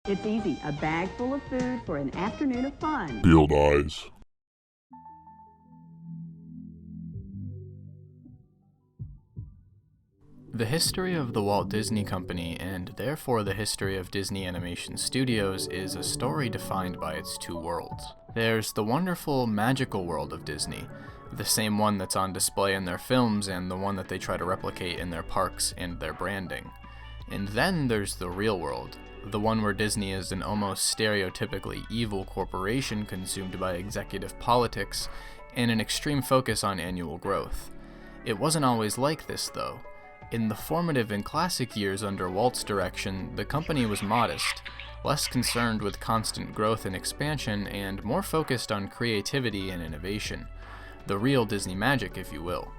It's easy, a bag full of food for an afternoon of fun. Field eyes. The history of the Walt Disney Company, and therefore the history of Disney Animation Studios, is a story defined by its two worlds. There's the wonderful, magical world of Disney, the same one that's on display in their films and the one that they try to replicate in their parks and their branding. And then there's the real world, the one where Disney is an almost stereotypically evil corporation consumed by executive politics and an extreme focus on annual growth. It wasn't always like this, though. In the formative and classic years under Walt's direction, the company was modest, less concerned with constant growth and expansion, and more focused on creativity and innovation. The real Disney magic, if you will.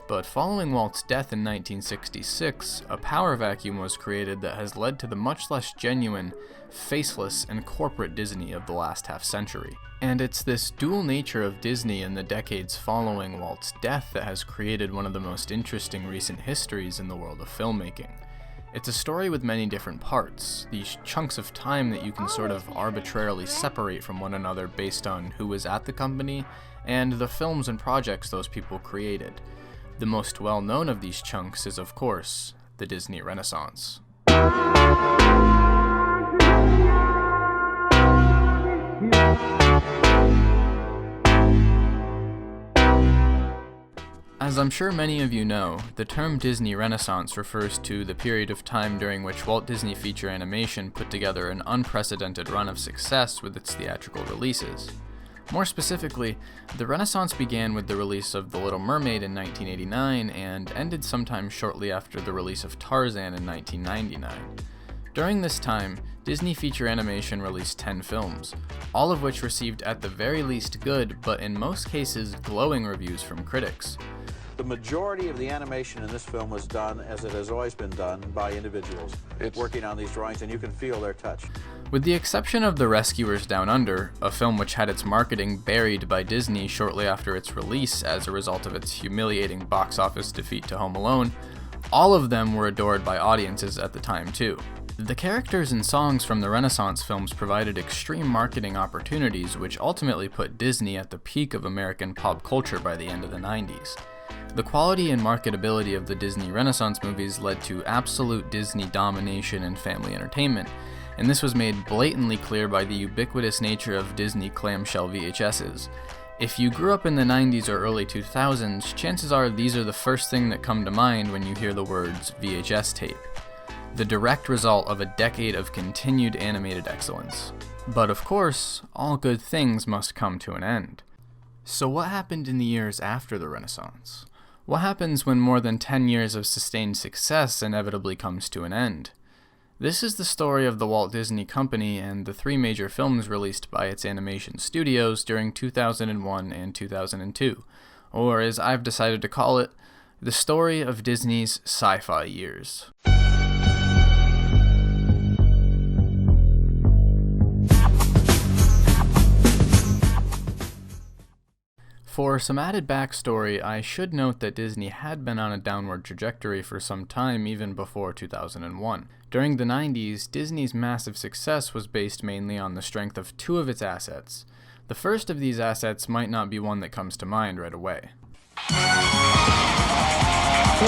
But following Walt's death in 1966, a power vacuum was created that has led to the much less genuine, faceless, and corporate Disney of the last half-century. And it's this dual nature of Disney in the decades following Walt's death that has created one of the most interesting recent histories in the world of filmmaking. It's a story with many different parts, these chunks of time that you can sort of arbitrarily separate from one another based on who was at the company and the films and projects those people created. The most well-known of these chunks is, of course, the Disney Renaissance. As I'm sure many of you know, the term Disney Renaissance refers to the period of time during which Walt Disney Feature Animation put together an unprecedented run of success with its theatrical releases. More specifically, the Renaissance began with the release of The Little Mermaid in 1989 and ended sometime shortly after the release of Tarzan in 1999. During this time, Disney Feature Animation released 10 films, all of which received at the very least good, but in most cases glowing reviews from critics. The majority of the animation in this film was done, as it has always been done, by individuals working on these drawings, and you can feel their touch. With the exception of The Rescuers Down Under, a film which had its marketing buried by Disney shortly after its release as a result of its humiliating box office defeat to Home Alone, all of them were adored by audiences at the time too. The characters and songs from the Renaissance films provided extreme marketing opportunities which ultimately put Disney at the peak of American pop culture by the end of the 90s. The quality and marketability of the Disney Renaissance movies led to absolute Disney domination in family entertainment, and this was made blatantly clear by the ubiquitous nature of Disney clamshell VHSs. If you grew up in the 90s or early 2000s, chances are these are the first thing that come to mind when you hear the words VHS tape. The direct result of a decade of continued animated excellence. But of course, all good things must come to an end. So what happened in the years after the Renaissance? What happens when more than 10 years of sustained success inevitably comes to an end? This is the story of the Walt Disney Company and the three major films released by its animation studios during 2001 and 2002, or as I've decided to call it, the story of Disney's sci-fi years. For some added backstory, I should note that Disney had been on a downward trajectory for some time even before 2001. During the 90s, Disney's massive success was based mainly on the strength of two of its assets. The first of these assets might not be one that comes to mind right away. Here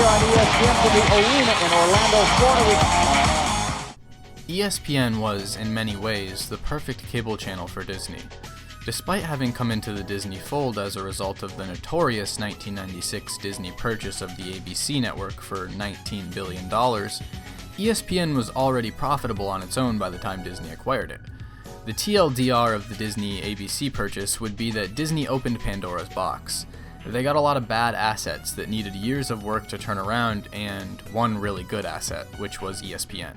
on ESPN for the arena in Orlando, Florida. ESPN was, in many ways, the perfect cable channel for Disney. Despite having come into the Disney fold as a result of the notorious 1996 Disney purchase of the ABC network for $19 billion, ESPN was already profitable on its own by the time Disney acquired it. The TLDR of the Disney ABC purchase would be that Disney opened Pandora's box. They got a lot of bad assets that needed years of work to turn around and one really good asset, which was ESPN.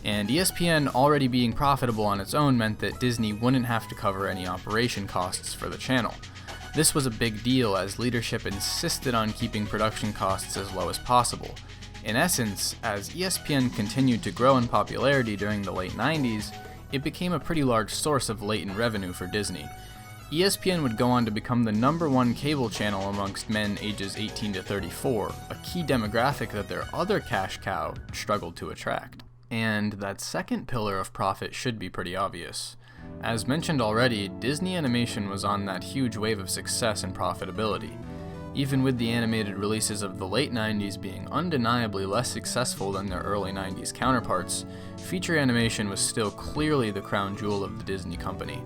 And ESPN already being profitable on its own meant that Disney wouldn't have to cover any operation costs for the channel. This was a big deal as leadership insisted on keeping production costs as low as possible. In essence, as ESPN continued to grow in popularity during the late 90s, it became a pretty large source of latent revenue for Disney. ESPN would go on to become the #1 cable channel amongst men ages 18 to 34, a key demographic that their other cash cow struggled to attract. And that second pillar of profit should be pretty obvious. As mentioned already, Disney Animation was on that huge wave of success and profitability. Even with the animated releases of the late 90s being undeniably less successful than their early 90s counterparts, feature animation was still clearly the crown jewel of the Disney company.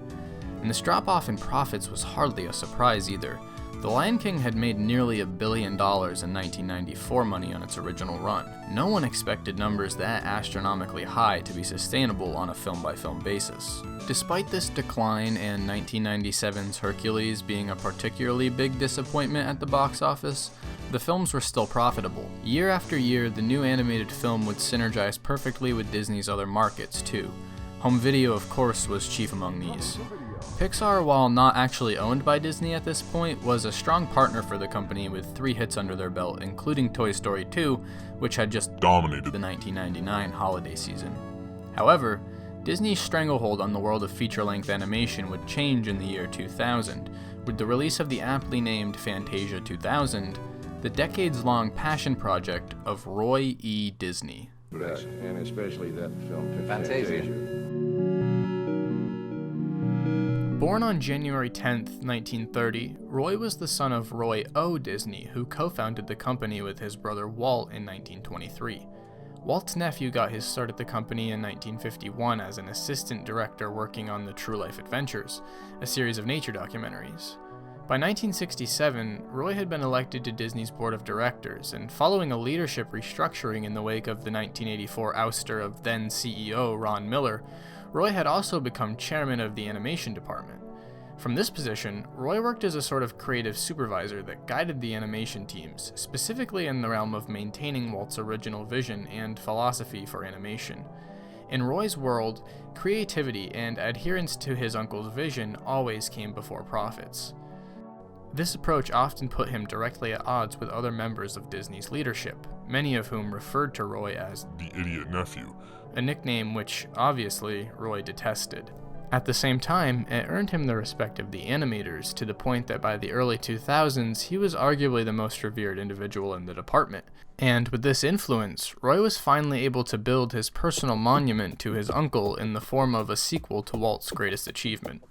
And this drop-off in profits was hardly a surprise either. The Lion King had made nearly $1 billion in 1994 money on its original run. No one expected numbers that astronomically high to be sustainable on a film-by-film basis. Despite this decline and 1997's Hercules being a particularly big disappointment at the box office, the films were still profitable. Year after year, the new animated film would synergize perfectly with Disney's other markets too. Home video, of course, was chief among these. Pixar, while not actually owned by Disney at this point, was a strong partner for the company with 3 hits under their belt, including Toy Story 2, which had just dominated the 1999 holiday season. However, Disney's stranglehold on the world of feature-length animation would change in the year 2000, with the release of the aptly named Fantasia 2000, the decades-long passion project of Roy E. Disney. And especially that film, Fantasia. Born on January 10, 1930, Roy was the son of Roy O. Disney, who co-founded the company with his brother Walt in 1923. Walt's nephew got his start at the company in 1951 as an assistant director working on the True Life Adventures, a series of nature documentaries. By 1967, Roy had been elected to Disney's board of directors, and following a leadership restructuring in the wake of the 1984 ouster of then CEO Ron Miller, Roy had also become chairman of the animation department. From this position, Roy worked as a sort of creative supervisor that guided the animation teams, specifically in the realm of maintaining Walt's original vision and philosophy for animation. In Roy's world, creativity and adherence to his uncle's vision always came before profits. This approach often put him directly at odds with other members of Disney's leadership, many of whom referred to Roy as the idiot nephew, a nickname which, obviously, Roy detested. At the same time, it earned him the respect of the animators to the point that by the early 2000s, he was arguably the most revered individual in the department. And with this influence, Roy was finally able to build his personal monument to his uncle in the form of a sequel to Walt's greatest achievement.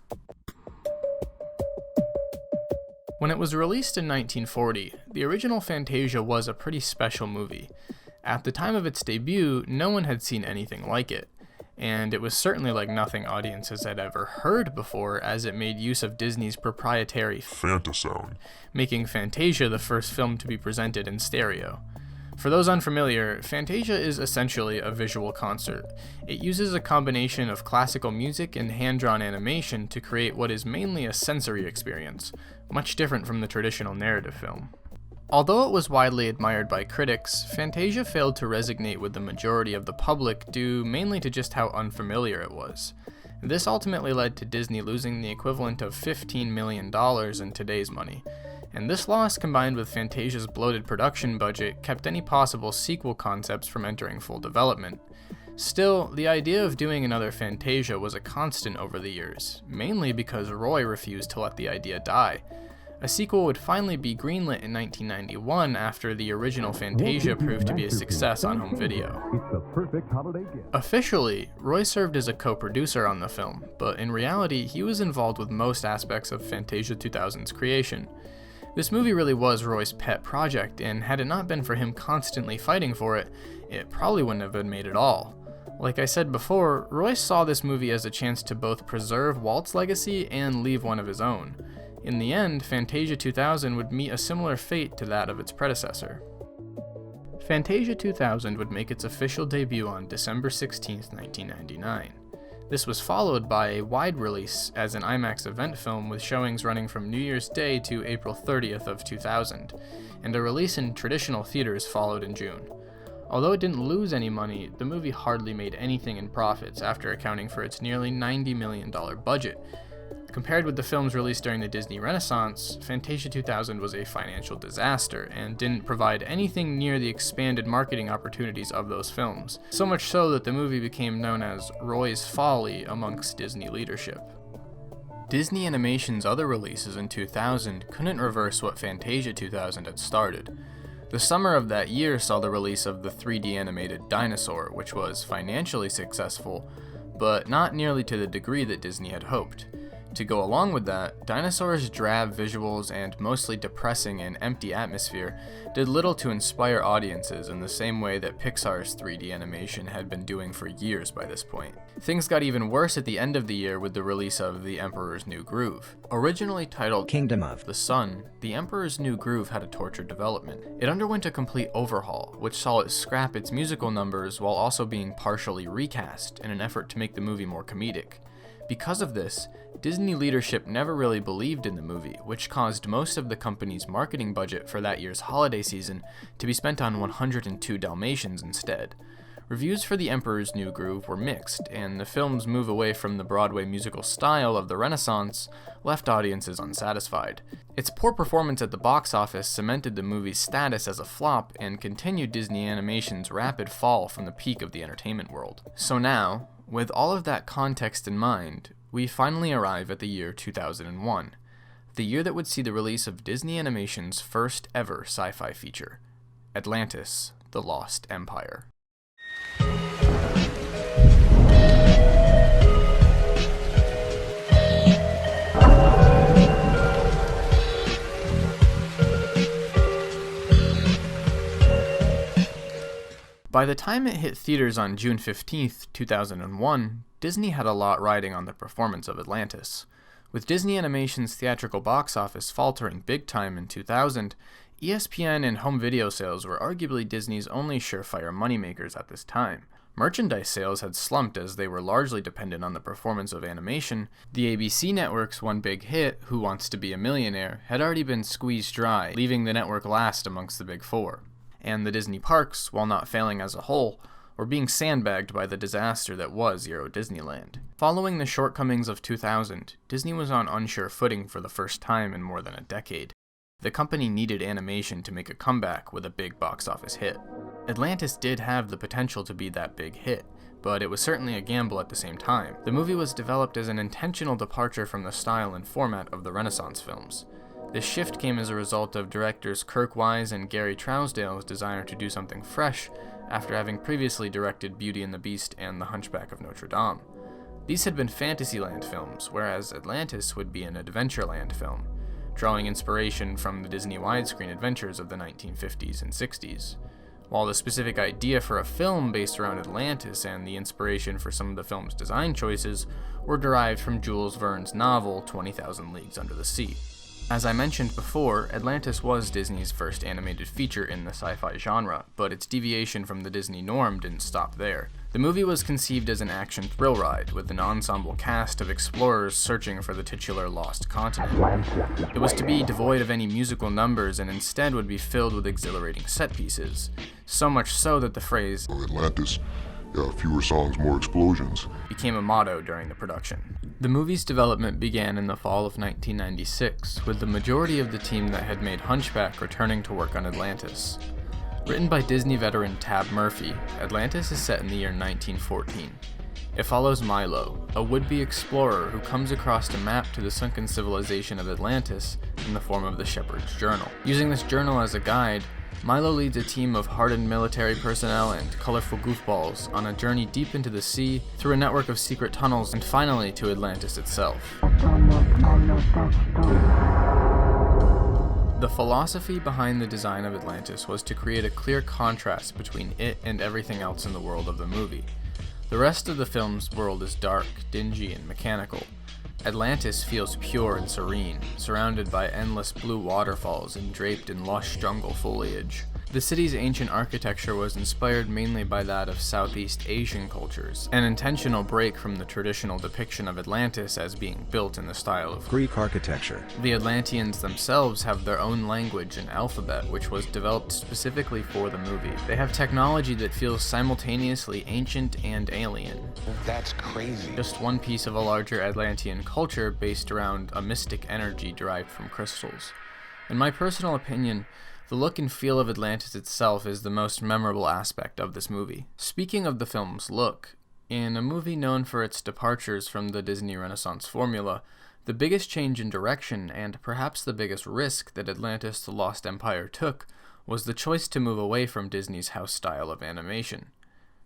When it was released in 1940, the original Fantasia was a pretty special movie. At the time of its debut, no one had seen anything like it, and it was certainly like nothing audiences had ever heard before, as it made use of Disney's proprietary Fantasound, making Fantasia the first film to be presented in stereo. For those unfamiliar, Fantasia is essentially a visual concert. It uses a combination of classical music and hand-drawn animation to create what is mainly a sensory experience, much different from the traditional narrative film. Although it was widely admired by critics, Fantasia failed to resonate with the majority of the public due mainly to just how unfamiliar it was. This ultimately led to Disney losing the equivalent of $15 million in today's money. And this loss, combined with Fantasia's bloated production budget, kept any possible sequel concepts from entering full development. Still, the idea of doing another Fantasia was a constant over the years, mainly because Roy refused to let the idea die. A sequel would finally be greenlit in 1991 after the original Fantasia proved to be a success on home video. It's the perfect holiday gift. Officially, Roy served as a co-producer on the film, but in reality, he was involved with most aspects of Fantasia 2000's creation. This movie really was Roy's pet project, and had it not been for him constantly fighting for it, it probably wouldn't have been made at all. Like I said before, Roy saw this movie as a chance to both preserve Walt's legacy and leave one of his own. In the end, Fantasia 2000 would meet a similar fate to that of its predecessor. Fantasia 2000 would make its official debut on December 16, 1999. This was followed by a wide release as an IMAX event film with showings running from New Year's Day to April 30th of 2000, and a release in traditional theaters followed in June. Although it didn't lose any money, the movie hardly made anything in profits after accounting for its nearly $90 million budget. Compared with the films released during the Disney Renaissance, Fantasia 2000 was a financial disaster and didn't provide anything near the expanded marketing opportunities of those films, so much so that the movie became known as Roy's Folly amongst Disney leadership. Disney Animation's other releases in 2000 couldn't reverse what Fantasia 2000 had started. The summer of that year saw the release of the 3D animated Dinosaur, which was financially successful, but not nearly to the degree that Disney had hoped. To go along with that, Dinosaur's drab visuals and mostly depressing and empty atmosphere did little to inspire audiences in the same way that Pixar's 3D animation had been doing for years by this point. Things got even worse at the end of the year with the release of The Emperor's New Groove. Originally titled Kingdom of the Sun, The Emperor's New Groove had a tortured development. It underwent a complete overhaul, which saw it scrap its musical numbers while also being partially recast in an effort to make the movie more comedic. Because of this, Disney leadership never really believed in the movie, which caused most of the company's marketing budget for that year's holiday season to be spent on 102 Dalmatians instead. Reviews for The Emperor's New Groove were mixed, and the film's move away from the Broadway musical style of the Renaissance left audiences unsatisfied. Its poor performance at the box office cemented the movie's status as a flop and continued Disney Animation's rapid fall from the peak of the entertainment world. So now, with all of that context in mind, we finally arrive at the year 2001, the year that would see the release of Disney Animation's first ever sci-fi feature, Atlantis, The Lost Empire. By the time it hit theaters on June 15th, 2001, Disney had a lot riding on the performance of Atlantis. With Disney Animation's theatrical box office faltering big time in 2000, ESPN and home video sales were arguably Disney's only surefire moneymakers at this time. Merchandise sales had slumped as they were largely dependent on the performance of animation. The ABC network's one big hit, Who Wants to Be a Millionaire, had already been squeezed dry, leaving the network last amongst the big four. And the Disney parks, while not failing as a whole, were being sandbagged by the disaster that was Euro Disneyland. Following the shortcomings of 2000, Disney was on unsure footing for the first time in more than a decade. The company needed animation to make a comeback with a big box office hit. Atlantis did have the potential to be that big hit, but it was certainly a gamble at the same time. The movie was developed as an intentional departure from the style and format of the Renaissance films. This shift came as a result of directors Kirk Wise and Gary Trousdale's desire to do something fresh after having previously directed Beauty and the Beast and The Hunchback of Notre Dame. These had been Fantasyland films, whereas Atlantis would be an Adventureland film, drawing inspiration from the Disney widescreen adventures of the 1950s and 60s. While the specific idea for a film based around Atlantis and the inspiration for some of the film's design choices were derived from Jules Verne's novel 20,000 Leagues Under the Sea. As I mentioned before, Atlantis was Disney's first animated feature in the sci-fi genre, but its deviation from the Disney norm didn't stop there. The movie was conceived as an action thrill ride, with an ensemble cast of explorers searching for the titular lost continent. It was to be devoid of any musical numbers and instead would be filled with exhilarating set pieces, so much so that the phrase, Atlantis, fewer songs, more explosions, became a motto during the production. The movie's development began in the fall of 1996, with the majority of the team that had made Hunchback returning to work on Atlantis. Written by Disney veteran Tab Murphy, Atlantis is set in the year 1914. It follows Milo, a would-be explorer who comes across a map to the sunken civilization of Atlantis in the form of the Shepherd's Journal. Using this journal as a guide, Milo leads a team of hardened military personnel and colorful goofballs on a journey deep into the sea, through a network of secret tunnels, and finally to Atlantis itself. The philosophy behind the design of Atlantis was to create a clear contrast between it and everything else in the world of the movie. The rest of the film's world is dark, dingy, and mechanical. Atlantis feels pure and serene, surrounded by endless blue waterfalls and draped in lush jungle foliage. The city's ancient architecture was inspired mainly by that of Southeast Asian cultures, an intentional break from the traditional depiction of Atlantis as being built in the style of Greek architecture. The Atlanteans themselves have their own language and alphabet, which was developed specifically for the movie. They have technology that feels simultaneously ancient and alien. That's crazy. Just one piece of a larger Atlantean culture based around a mystic energy derived from crystals. In my personal opinion, the look and feel of Atlantis itself is the most memorable aspect of this movie. Speaking of the film's look, in a movie known for its departures from the Disney Renaissance formula, the biggest change in direction, and perhaps the biggest risk that Atlantis: The Lost Empire took, was the choice to move away from Disney's house style of animation.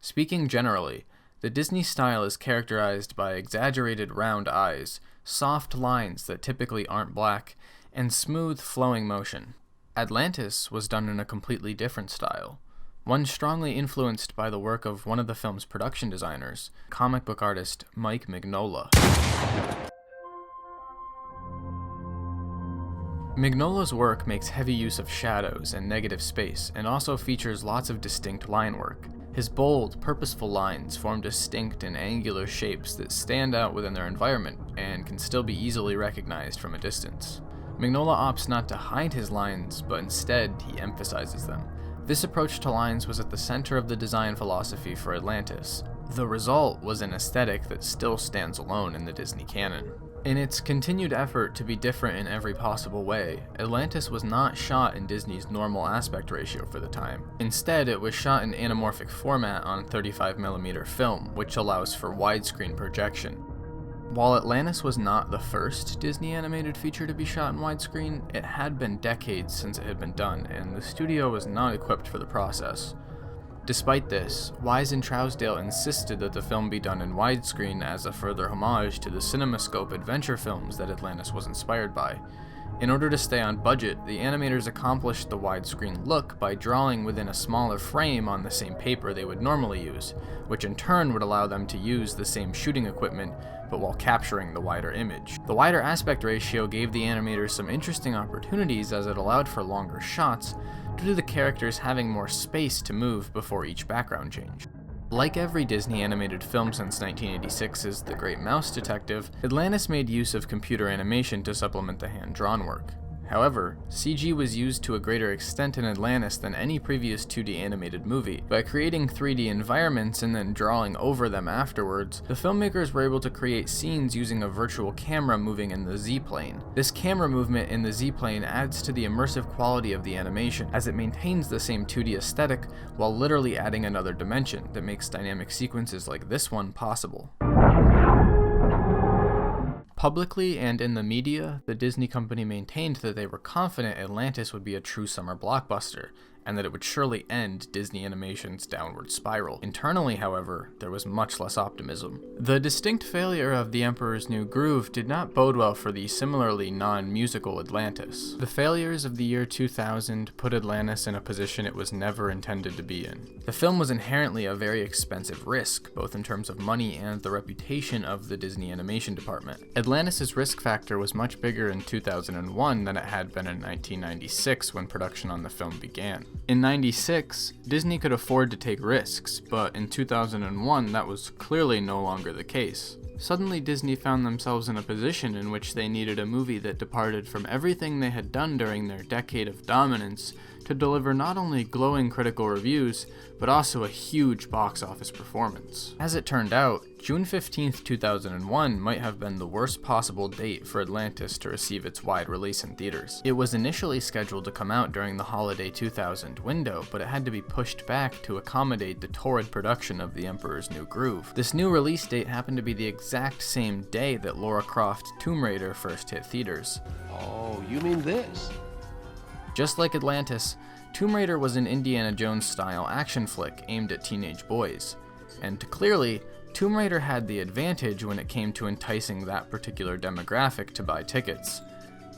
Speaking generally, the Disney style is characterized by exaggerated round eyes, soft lines that typically aren't black, and smooth flowing motion. Atlantis was done in a completely different style, one strongly influenced by the work of one of the film's production designers, comic book artist Mike Mignola. Mignola's work makes heavy use of shadows and negative space, and also features lots of distinct line work. His bold, purposeful lines form distinct and angular shapes that stand out within their environment and can still be easily recognized from a distance. Mignola opts not to hide his lines, but instead he emphasizes them. This approach to lines was at the center of the design philosophy for Atlantis. The result was an aesthetic that still stands alone in the Disney canon. In its continued effort to be different in every possible way, Atlantis was not shot in Disney's normal aspect ratio for the time. Instead, it was shot in anamorphic format on 35mm film, which allows for widescreen projection. While Atlantis was not the first Disney animated feature to be shot in widescreen, it had been decades since it had been done, and the studio was not equipped for the process. Despite this, Wise and Trousdale insisted that the film be done in widescreen as a further homage to the CinemaScope adventure films that Atlantis was inspired by. In order to stay on budget, the animators accomplished the widescreen look by drawing within a smaller frame on the same paper they would normally use, which in turn would allow them to use the same shooting equipment, but while capturing the wider image. The wider aspect ratio gave the animators some interesting opportunities as it allowed for longer shots, due to the characters having more space to move before each background change. Like every Disney animated film since 1986's The Great Mouse Detective, Atlantis made use of computer animation to supplement the hand-drawn work. However, CG was used to a greater extent in Atlantis than any previous 2D animated movie. By creating 3D environments and then drawing over them afterwards, the filmmakers were able to create scenes using a virtual camera moving in the Z-plane. This camera movement in the Z-plane adds to the immersive quality of the animation, as it maintains the same 2D aesthetic while literally adding another dimension that makes dynamic sequences like this one possible. Publicly and in the media, the Disney company maintained that they were confident Atlantis would be a true summer blockbuster, and that it would surely end Disney Animation's downward spiral. Internally, however, there was much less optimism. The distinct failure of The Emperor's New Groove did not bode well for the similarly non-musical Atlantis. The failures of the year 2000 put Atlantis in a position it was never intended to be in. The film was inherently a very expensive risk, both in terms of money and the reputation of the Disney animation department. Atlantis' risk factor was much bigger in 2001 than it had been in 1996 when production on the film began. In 96, Disney could afford to take risks, but in 2001 that was clearly no longer the case. Suddenly Disney found themselves in a position in which they needed a movie that departed from everything they had done during their decade of dominance to deliver not only glowing critical reviews, but also a huge box office performance. As it turned out, June 15th, 2001 might have been the worst possible date for Atlantis to receive its wide release in theaters. It was initially scheduled to come out during the holiday 2000 window, but it had to be pushed back to accommodate the torrid production of The Emperor's New Groove. This new release date happened to be the exact same day that Lara Croft Tomb Raider first hit theaters. Oh, you mean this? Just like Atlantis, Tomb Raider was an Indiana Jones-style action flick aimed at teenage boys. And clearly, Tomb Raider had the advantage when it came to enticing that particular demographic to buy tickets.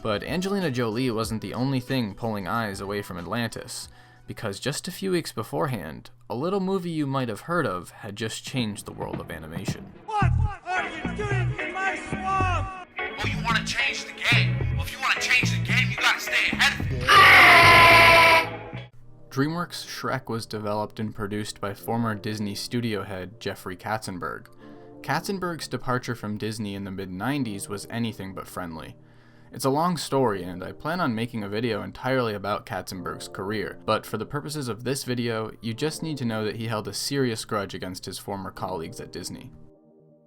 But Angelina Jolie wasn't the only thing pulling eyes away from Atlantis, because just a few weeks beforehand, a little movie you might have heard of had just changed the world of animation. What are you doing in my swamp? Oh, you want to change the game? Well, if you want to change the game, you gotta stay ahead of it. DreamWorks' Shrek was developed and produced by former Disney studio head Jeffrey Katzenberg. Katzenberg's departure from Disney in the mid-90s was anything but friendly. It's a long story, and I plan on making a video entirely about Katzenberg's career, but for the purposes of this video, you just need to know that he held a serious grudge against his former colleagues at Disney.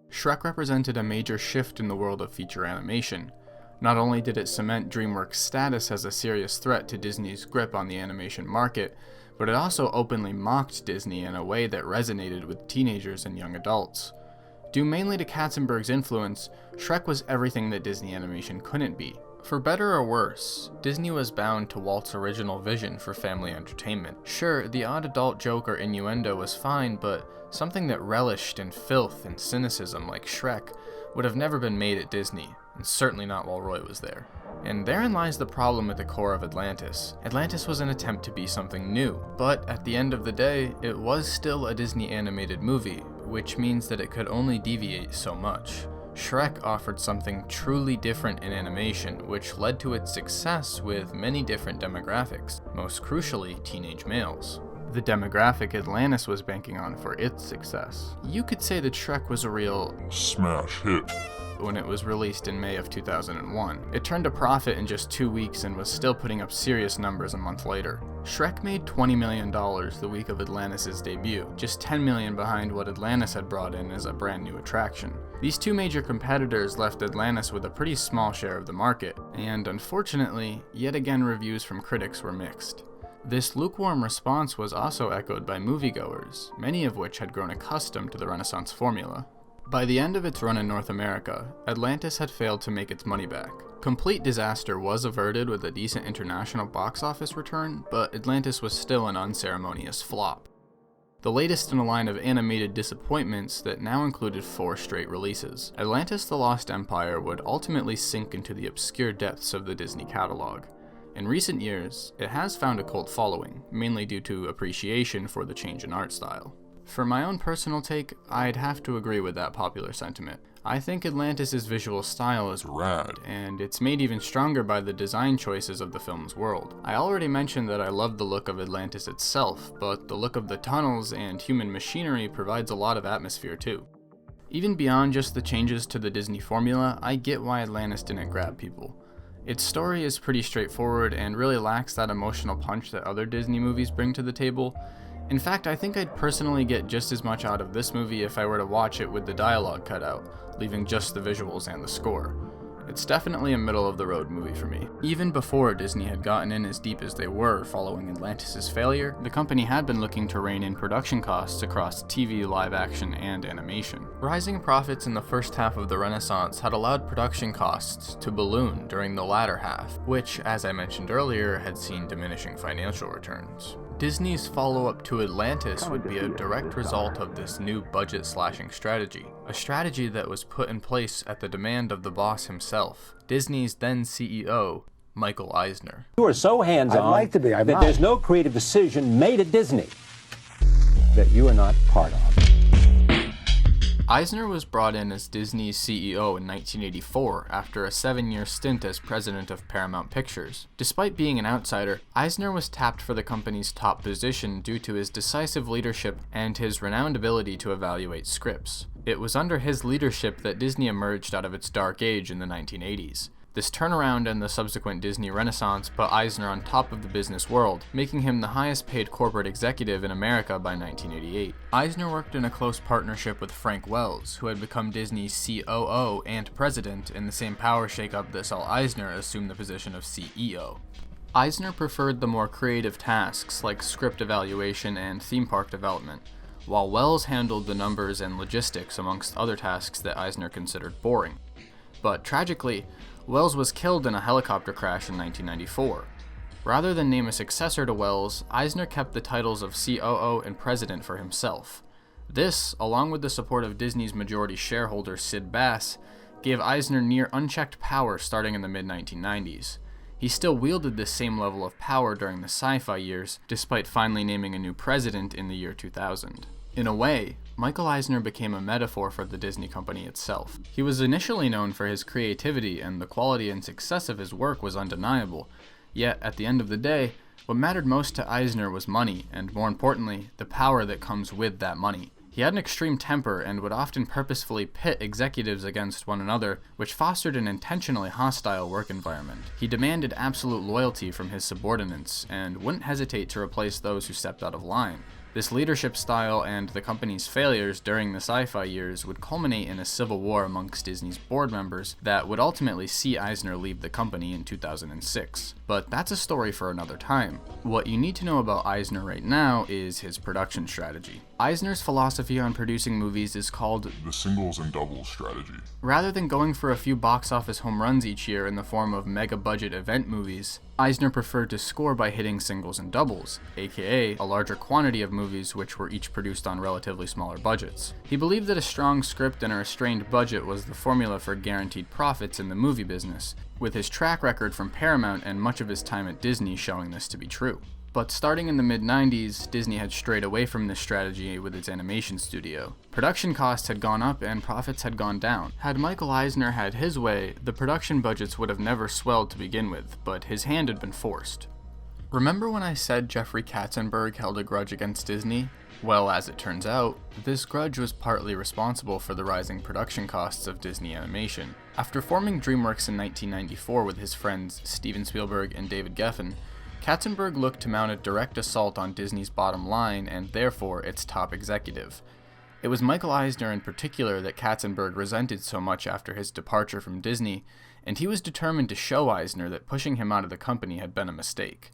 Shrek represented a major shift in the world of feature animation. Not only did it cement DreamWorks' status as a serious threat to Disney's grip on the animation market, but it also openly mocked Disney in a way that resonated with teenagers and young adults. Due mainly to Katzenberg's influence, Shrek was everything that Disney animation couldn't be: For better or worse, Disney was bound to Walt's original vision for family entertainment. Sure, the odd adult joke or innuendo was fine, but something that relished in filth and cynicism like Shrek would have never been made at Disney, and certainly not while Roy was there. And therein lies the problem at the core of Atlantis. Atlantis was an attempt to be something new, but at the end of the day, it was still a Disney animated movie, which means that it could only deviate so much. Shrek offered something truly different in animation, which led to its success with many different demographics, most crucially teenage males. The demographic Atlantis was banking on for its success. You could say that Shrek was a real Smash hit. When it was released in May of 2001. It turned a profit in just 2 weeks and was still putting up serious numbers a month later. Shrek made $20 million the week of Atlantis' debut, just $10 million behind what Atlantis had brought in as a brand new attraction. These two major competitors left Atlantis with a pretty small share of the market, and unfortunately, yet again reviews from critics were mixed. This lukewarm response was also echoed by moviegoers, many of which had grown accustomed to the Renaissance formula. By the end of its run in North America, Atlantis had failed to make its money back. Complete disaster was averted with a decent international box office return, but Atlantis was still an unceremonious flop. The latest in a line of animated disappointments that now included 4 straight releases. Atlantis: The Lost Empire would ultimately sink into the obscure depths of the Disney catalog. In recent years, it has found a cult following, mainly due to appreciation for the change in art style. For my own personal take, I'd have to agree with that popular sentiment. I think Atlantis' visual style is rad, and it's made even stronger by the design choices of the film's world. I already mentioned that I love the look of Atlantis itself, but the look of the tunnels and human machinery provides a lot of atmosphere too. Even beyond just the changes to the Disney formula, I get why Atlantis didn't grab people. Its story is pretty straightforward and really lacks that emotional punch that other Disney movies bring to the table. In fact, I think I'd personally get just as much out of this movie if I were to watch it with the dialogue cut out, leaving just the visuals and the score. It's definitely a middle-of-the-road movie for me. Even before Disney had gotten in as deep as they were following Atlantis' failure, the company had been looking to rein in production costs across TV, live action, and animation. Rising profits in the first half of the Renaissance had allowed production costs to balloon during the latter half, which, as I mentioned earlier, had seen diminishing financial returns. Disney's follow-up to Atlantis would be a direct result of this new budget-slashing strategy, a strategy that was put in place at the demand of the boss himself, Disney's then CEO, Michael Eisner. You are so hands-on I'd like to be, I'm that not. there's no creative decision made at Disney that you are not part of. Eisner was brought in as Disney's CEO in 1984 after a 7-year stint as president of Paramount Pictures. Despite being an outsider, Eisner was tapped for the company's top position due to his decisive leadership and his renowned ability to evaluate scripts. It was under his leadership that Disney emerged out of its dark age in the 1980s. This turnaround and the subsequent Disney Renaissance put Eisner on top of the business world, making him the highest paid corporate executive in America by 1988. Eisner worked in a close partnership with Frank Wells, who had become Disney's COO and president in the same power shakeup that saw Eisner assume the position of CEO. Eisner preferred the more creative tasks like script evaluation and theme park development, while Wells handled the numbers and logistics amongst other tasks that Eisner considered boring. But tragically, Wells was killed in a helicopter crash in 1994. Rather than name a successor to Wells, Eisner kept the titles of COO and president for himself. This, along with the support of Disney's majority shareholder Sid Bass, gave Eisner near unchecked power starting in the mid-1990s. He still wielded this same level of power during the sci-fi years, despite finally naming a new president in the year 2000. In a way, Michael Eisner became a metaphor for the Disney company itself. He was initially known for his creativity, and the quality and success of his work was undeniable. Yet, at the end of the day, what mattered most to Eisner was money, and more importantly, the power that comes with that money. He had an extreme temper and would often purposefully pit executives against one another, which fostered an intentionally hostile work environment. He demanded absolute loyalty from his subordinates, and wouldn't hesitate to replace those who stepped out of line. This leadership style and the company's failures during the sci-fi years would culminate in a civil war amongst Disney's board members that would ultimately see Eisner leave the company in 2006. but that's a story for another time. What you need to know about Eisner right now is his production strategy. Eisner's philosophy on producing movies is called the singles and doubles strategy. Rather than going for a few box office home runs each year in the form of mega-budget event movies, Eisner preferred to score by hitting singles and doubles, aka a larger quantity of movies which were each produced on relatively smaller budgets. He believed that a strong script and a restrained budget was the formula for guaranteed profits in the movie business, with his track record from Paramount and much of his time at Disney showing this to be true. But starting in the mid-90s, Disney had strayed away from this strategy with its animation studio. Production costs had gone up and profits had gone down. Had Michael Eisner had his way, the production budgets would have never swelled to begin with, but his hand had been forced. Remember when I said Jeffrey Katzenberg held a grudge against Disney? Well, as it turns out, this grudge was partly responsible for the rising production costs of Disney animation. After forming DreamWorks in 1994 with his friends Steven Spielberg and David Geffen, Katzenberg looked to mount a direct assault on Disney's bottom line and therefore its top executive. It was Michael Eisner in particular that Katzenberg resented so much after his departure from Disney, and he was determined to show Eisner that pushing him out of the company had been a mistake.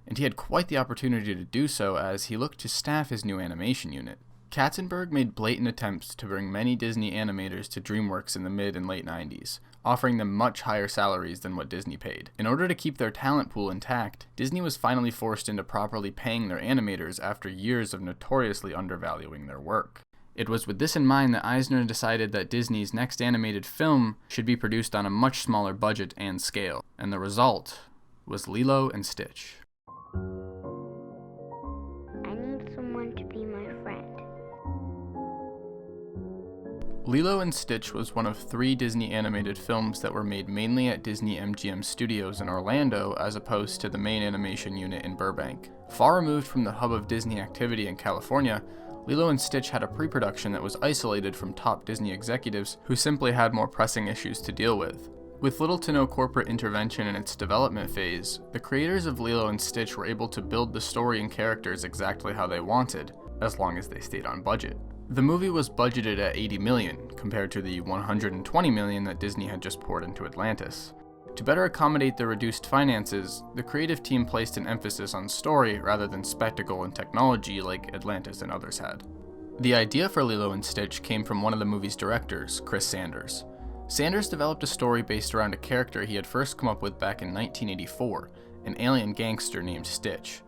And he had quite the opportunity to do so as he looked to staff his new animation unit. Katzenberg made blatant attempts to bring many Disney animators to DreamWorks in the mid and late 90s, offering them much higher salaries than what Disney paid. In order to keep their talent pool intact, Disney was finally forced into properly paying their animators after years of notoriously undervaluing their work. It was with this in mind that Eisner decided that Disney's next animated film should be produced on a much smaller budget and scale, and the result was Lilo and Stitch. Lilo and Stitch was one of 3 Disney animated films that were made mainly at Disney MGM Studios in Orlando as opposed to the main animation unit in Burbank. Far removed from the hub of Disney activity in California, Lilo and Stitch had a pre-production that was isolated from top Disney executives who simply had more pressing issues to deal with. With little to no corporate intervention in its development phase, the creators of Lilo and Stitch were able to build the story and characters exactly how they wanted, as long as they stayed on budget. The movie was budgeted at $80 million, compared to the $120 million that Disney had just poured into Atlantis. To better accommodate the reduced finances, the creative team placed an emphasis on story rather than spectacle and technology like Atlantis and others had. The idea for Lilo and Stitch came from one of the movie's directors, Chris Sanders. Sanders developed a story based around a character he had first come up with back in 1984, an alien gangster named Stitch.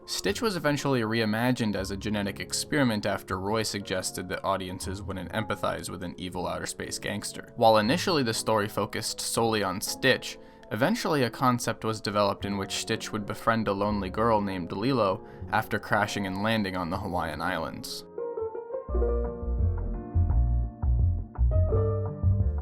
Stitch was eventually reimagined as a genetic experiment after Roy suggested that audiences wouldn't empathize with an evil outer space gangster. While initially the story focused solely on Stitch, eventually a concept was developed in which Stitch would befriend a lonely girl named Lilo after crashing and landing on the Hawaiian Islands.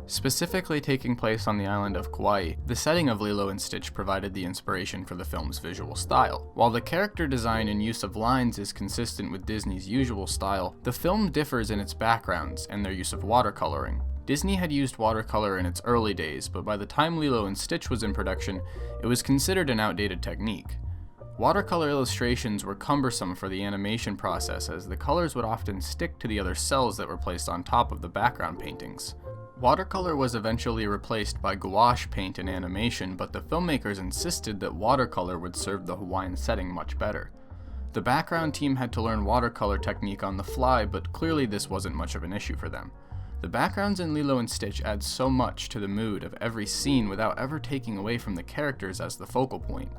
Specifically taking place on the island of Kauai, the setting of Lilo and Stitch provided the inspiration for the film's visual style. While the character design and use of lines is consistent with Disney's usual style, the film differs in its backgrounds and their use of watercoloring. Disney had used watercolor in its early days, but by the time Lilo and Stitch was in production, it was considered an outdated technique. Watercolor illustrations were cumbersome for the animation process as the colors would often stick to the other cells that were placed on top of the background paintings. Watercolor was eventually replaced by gouache paint in animation, but the filmmakers insisted that watercolor would serve the Hawaiian setting much better. The background team had to learn watercolor technique on the fly, but clearly this wasn't much of an issue for them. The backgrounds in Lilo and Stitch add so much to the mood of every scene without ever taking away from the characters as the focal point.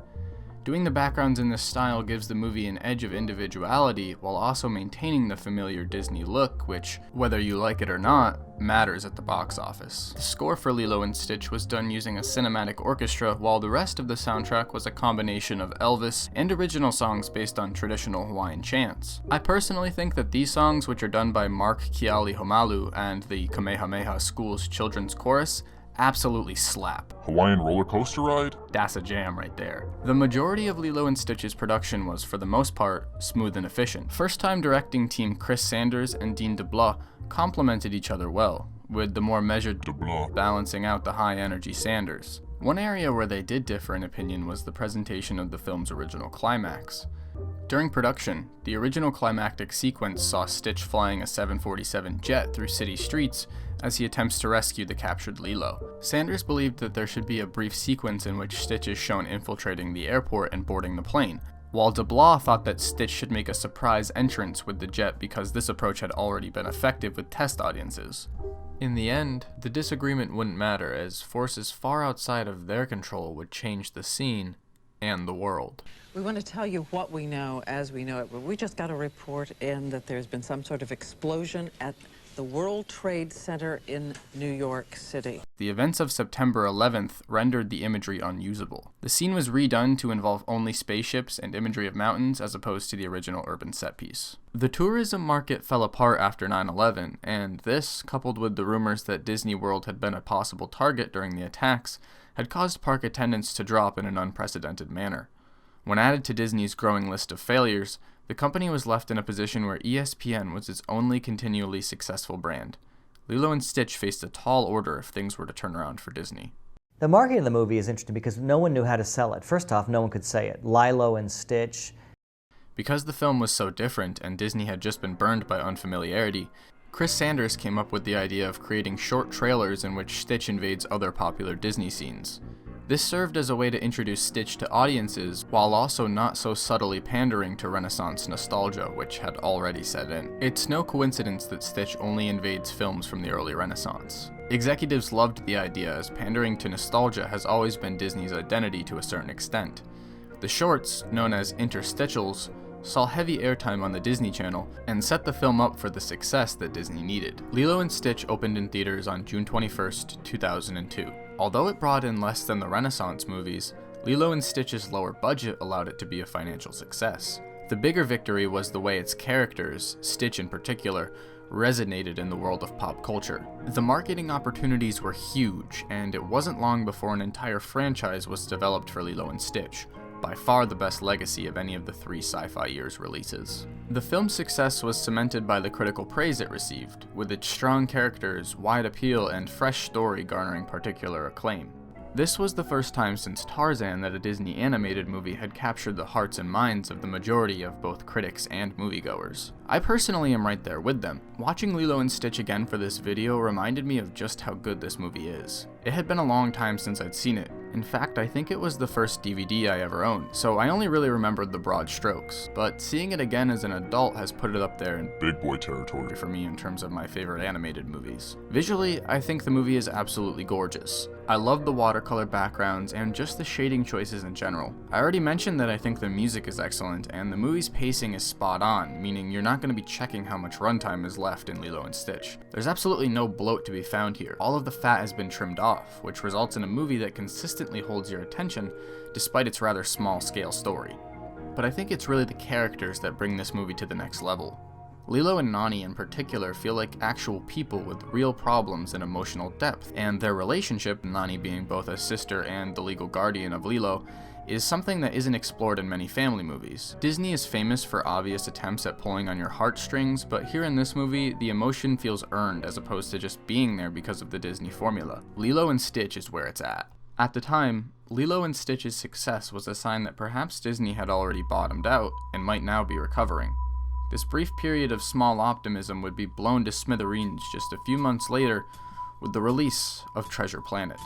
Doing the backgrounds in this style gives the movie an edge of individuality while also maintaining the familiar Disney look, which, whether you like it or not, matters at the box office. The score for Lilo and Stitch was done using a cinematic orchestra, while the rest of the soundtrack was a combination of Elvis and original songs based on traditional Hawaiian chants. I personally think that these songs, which are done by Mark Kealihomalu and the Kamehameha School's Children's Chorus, absolutely slap. Hawaiian roller coaster ride? That's a jam right there. The majority of Lilo and Stitch's production was, for the most part, smooth and efficient. First-time directing team Chris Sanders and Dean DeBlois complemented each other well, with the more measured DeBlois balancing out the high-energy Sanders. One area where they did differ in opinion was the presentation of the film's original climax. During production, the original climactic sequence saw Stitch flying a 747 jet through city streets as he attempts to rescue the captured Lilo. Sanders believed that there should be a brief sequence in which Stitch is shown infiltrating the airport and boarding the plane, while DeBlois thought that Stitch should make a surprise entrance with the jet because this approach had already been effective with test audiences. In the end, the disagreement wouldn't matter, as forces far outside of their control would change the scene and the world. We want to tell you what we know as we know it, but we just got a report in that there's been some sort of explosion at the World Trade Center in New York City. The events of September 11th rendered the imagery unusable. The scene was redone to involve only spaceships and imagery of mountains as opposed to the original urban set piece. The tourism market fell apart after 9/11, and this, coupled with the rumors that Disney World had been a possible target during the attacks, had caused park attendance to drop in an unprecedented manner. When added to Disney's growing list of failures, the company was left in a position where ESPN was its only continually successful brand. Lilo and Stitch faced a tall order if things were to turn around for Disney. The marketing of the movie is interesting because no one knew how to sell it. First off, no one could say it. Lilo and Stitch. Because the film was so different and Disney had just been burned by unfamiliarity, Chris Sanders came up with the idea of creating short trailers in which Stitch invades other popular Disney scenes. This served as a way to introduce Stitch to audiences while also not so subtly pandering to Renaissance nostalgia, which had already set in. It's no coincidence that Stitch only invades films from the early Renaissance. Executives loved the idea, as pandering to nostalgia has always been Disney's identity to a certain extent. The shorts, known as interstitials, saw heavy airtime on the Disney Channel and set the film up for the success that Disney needed. Lilo and Stitch opened in theaters on June 21st, 2002. Although it brought in less than the Renaissance movies, Lilo and Stitch's lower budget allowed it to be a financial success. The bigger victory was the way its characters, Stitch in particular, resonated in the world of pop culture. The marketing opportunities were huge, and it wasn't long before an entire franchise was developed for Lilo and Stitch, by far the best legacy of any of the 3 sci-fi years releases. The film's success was cemented by the critical praise it received, with its strong characters, wide appeal, and fresh story garnering particular acclaim. This was the first time since Tarzan that a Disney animated movie had captured the hearts and minds of the majority of both critics and moviegoers. I personally am right there with them. Watching Lilo and Stitch again for this video reminded me of just how good this movie is. It had been a long time since I'd seen it. In fact, I think it was the first DVD I ever owned, so I only really remembered the broad strokes, but seeing it again as an adult has put it up there in big boy territory for me in terms of my favorite animated movies. Visually, I think the movie is absolutely gorgeous. I love the watercolor backgrounds and just the shading choices in general. I already mentioned that I think the music is excellent, and the movie's pacing is spot on, meaning you're not going to be checking how much runtime is left in Lilo and Stitch. There's absolutely no bloat to be found here. All of the fat has been trimmed off, which results in a movie that consistently holds your attention despite its rather small scale story. But I think it's really the characters that bring this movie to the next level. Lilo and Nani in particular feel like actual people with real problems and emotional depth, and their relationship, Nani being both a sister and the legal guardian of Lilo, is something that isn't explored in many family movies. Disney is famous for obvious attempts at pulling on your heartstrings, but here in this movie, the emotion feels earned as opposed to just being there because of the Disney formula. Lilo and Stitch is where it's at. At the time, Lilo and Stitch's success was a sign that perhaps Disney had already bottomed out and might now be recovering. This brief period of small optimism would be blown to smithereens just a few months later with the release of Treasure Planet.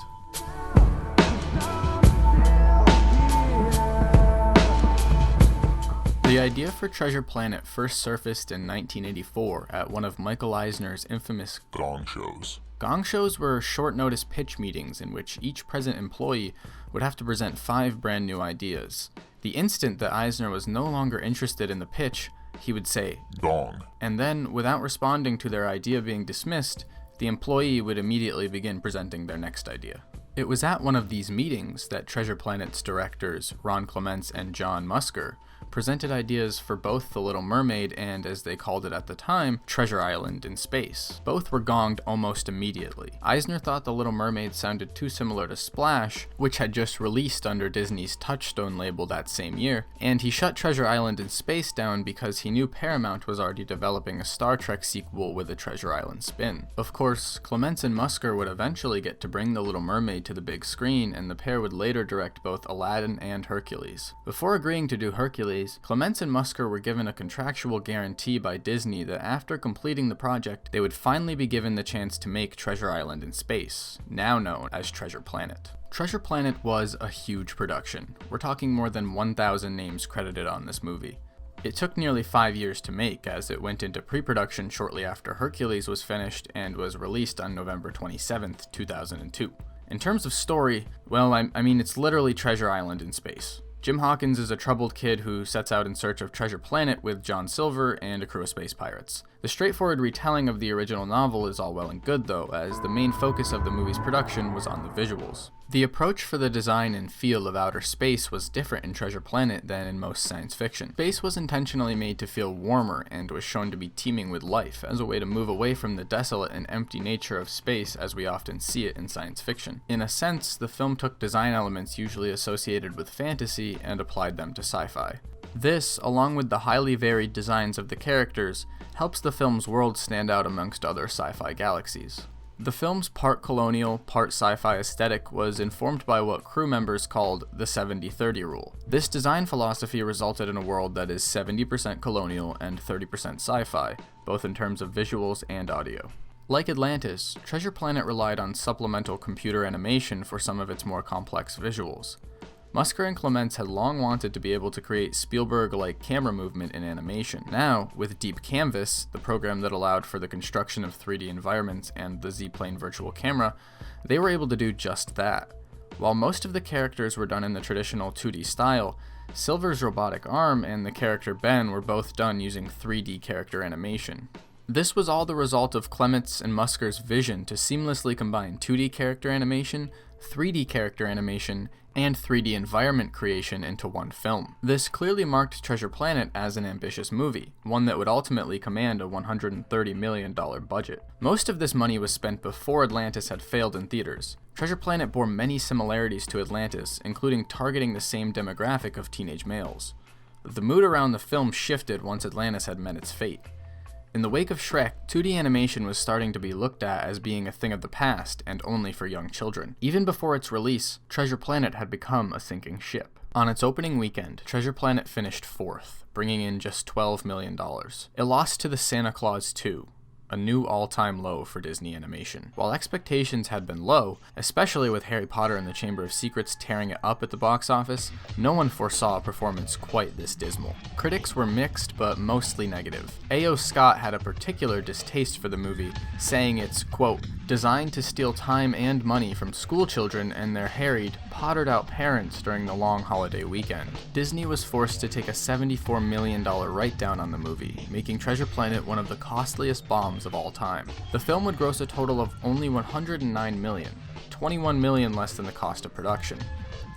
The idea for Treasure Planet first surfaced in 1984 at one of Michael Eisner's infamous gong shows. Gong shows were short-notice pitch meetings in which each present employee would have to present 5 brand new ideas. The instant that Eisner was no longer interested in the pitch, he would say, "Gong." And then, without responding to their idea being dismissed, the employee would immediately begin presenting their next idea. It was at one of these meetings that Treasure Planet's directors, Ron Clements and John Musker, presented ideas for both The Little Mermaid and, as they called it at the time, Treasure Island in space. Both were gonged almost immediately. Eisner thought The Little Mermaid sounded too similar to Splash, which had just released under Disney's Touchstone label that same year, and he shut Treasure Island in space down because he knew Paramount was already developing a Star Trek sequel with a Treasure Island spin. Of course, Clements and Musker would eventually get to bring The Little Mermaid to the big screen, and the pair would later direct both Aladdin and Hercules. Before agreeing to do Hercules, ways, Clements and Musker were given a contractual guarantee by Disney that after completing the project, they would finally be given the chance to make Treasure Island in space, now known as Treasure Planet. Treasure Planet was a huge production. We're talking more than 1,000 names credited on this movie. It took nearly 5 years to make, as it went into pre-production shortly after Hercules was finished and was released on November 27th, 2002. In terms of story, well, I mean it's literally Treasure Island in space. Jim Hawkins is a troubled kid who sets out in search of Treasure Planet with John Silver and a crew of space pirates. The straightforward retelling of the original novel is all well and good though, as the main focus of the movie's production was on the visuals. The approach for the design and feel of outer space was different in Treasure Planet than in most science fiction. Space was intentionally made to feel warmer and was shown to be teeming with life as a way to move away from the desolate and empty nature of space as we often see it in science fiction. In a sense, the film took design elements usually associated with fantasy and applied them to sci-fi. This, along with the highly varied designs of the characters, helps the film's world stand out amongst other sci-fi galaxies. The film's part colonial, part sci-fi aesthetic was informed by what crew members called the 70-30 rule. This design philosophy resulted in a world that is 70% colonial and 30% sci-fi, both in terms of visuals and audio. Like Atlantis, Treasure Planet relied on supplemental computer animation for some of its more complex visuals. Musker and Clements had long wanted to be able to create Spielberg-like camera movement in animation. Now, with Deep Canvas, the program that allowed for the construction of 3D environments, and the Z-Plane virtual camera, they were able to do just that. While most of the characters were done in the traditional 2D style, Silver's robotic arm and the character Ben were both done using 3D character animation. This was all the result of Clements and Musker's vision to seamlessly combine 2D character animation, 3D character animation, and 3D environment creation into one film. This clearly marked Treasure Planet as an ambitious movie, one that would ultimately command a $130 million budget. Most of this money was spent before Atlantis had failed in theaters. Treasure Planet bore many similarities to Atlantis, including targeting the same demographic of teenage males. The mood around the film shifted once Atlantis had met its fate. In the wake of Shrek, 2D animation was starting to be looked at as being a thing of the past and only for young children. Even before its release, Treasure Planet had become a sinking ship. On its opening weekend, Treasure Planet finished 4th, bringing in just $12 million. It lost to the Santa Claus 2, a new all-time low for Disney animation. While expectations had been low, especially with Harry Potter and the Chamber of Secrets tearing it up at the box office, no one foresaw a performance quite this dismal. Critics were mixed, but mostly negative. A.O. Scott had a particular distaste for the movie, saying it's, quote, designed to steal time and money from school children and their harried, pottered-out parents during the long holiday weekend. Disney was forced to take a $74 million write-down on the movie, making Treasure Planet one of the costliest bombs of all time. The film would gross a total of only $109 million, $21 million less than the cost of production.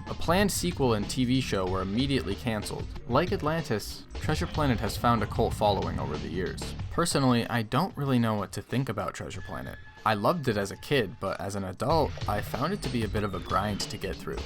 A planned sequel and TV show were immediately canceled. Like Atlantis, Treasure Planet has found a cult following over the years. Personally, I don't really know what to think about Treasure Planet. I loved it as a kid, but as an adult, I found it to be a bit of a grind to get through.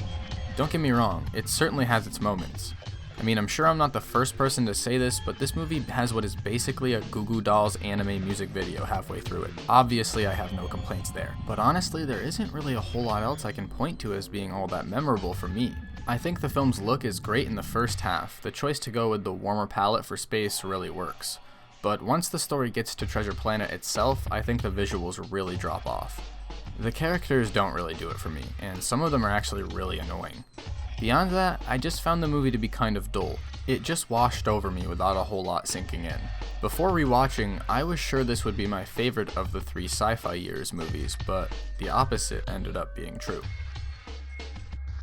Don't get me wrong, it certainly has its moments. I mean, I'm sure I'm not the first person to say this, but this movie has what is basically a Goo Goo Dolls anime music video halfway through it. Obviously, I have no complaints there. But honestly, there isn't really a whole lot else I can point to as being all that memorable for me. I think the film's look is great in the first half. The choice to go with the warmer palette for space really works. But once the story gets to Treasure Planet itself, I think the visuals really drop off. The characters don't really do it for me, and some of them are actually really annoying. Beyond that, I just found the movie to be kind of dull. It just washed over me without a whole lot sinking in. Before rewatching, I was sure this would be my favorite of the 3 sci-fi years movies, but the opposite ended up being true.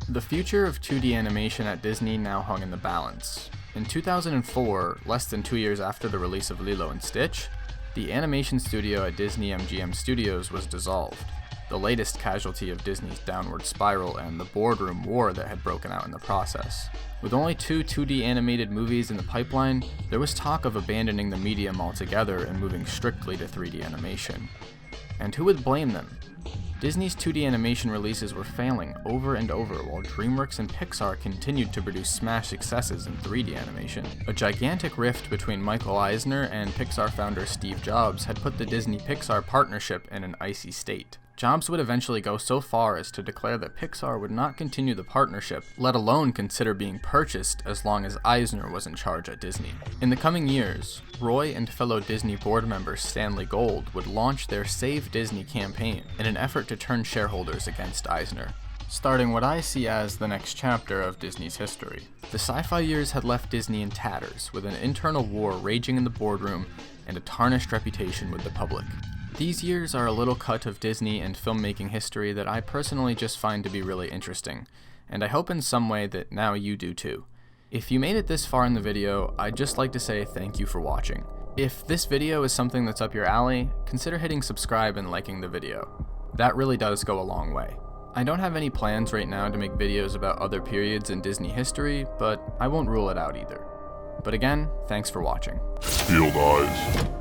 The future of 2D animation at Disney now hung in the balance. In 2004, less than 2 years after the release of Lilo and Stitch, the animation studio at Disney MGM Studios was dissolved, the latest casualty of Disney's downward spiral and the boardroom war that had broken out in the process. With only 2 2D animated movies in the pipeline, there was talk of abandoning the medium altogether and moving strictly to 3D animation. And who would blame them? Disney's 2D animation releases were failing over and over while DreamWorks and Pixar continued to produce smash successes in 3D animation. A gigantic rift between Michael Eisner and Pixar founder Steve Jobs had put the Disney-Pixar partnership in an icy state. Jobs would eventually go so far as to declare that Pixar would not continue the partnership, let alone consider being purchased as long as Eisner was in charge at Disney. In the coming years, Roy and fellow Disney board member Stanley Gold would launch their Save Disney campaign in an effort to turn shareholders against Eisner, starting what I see as the next chapter of Disney's history. The sci-fi years had left Disney in tatters, with an internal war raging in the boardroom and a tarnished reputation with the public. These years are a little cut of Disney and filmmaking history that I personally just find to be really interesting, and I hope in some way that now you do too. If you made it this far in the video, I'd just like to say thank you for watching. If this video is something that's up your alley, consider hitting subscribe and liking the video. That really does go a long way. I don't have any plans right now to make videos about other periods in Disney history, but I won't rule it out either. But again, thanks for watching. Field eyes.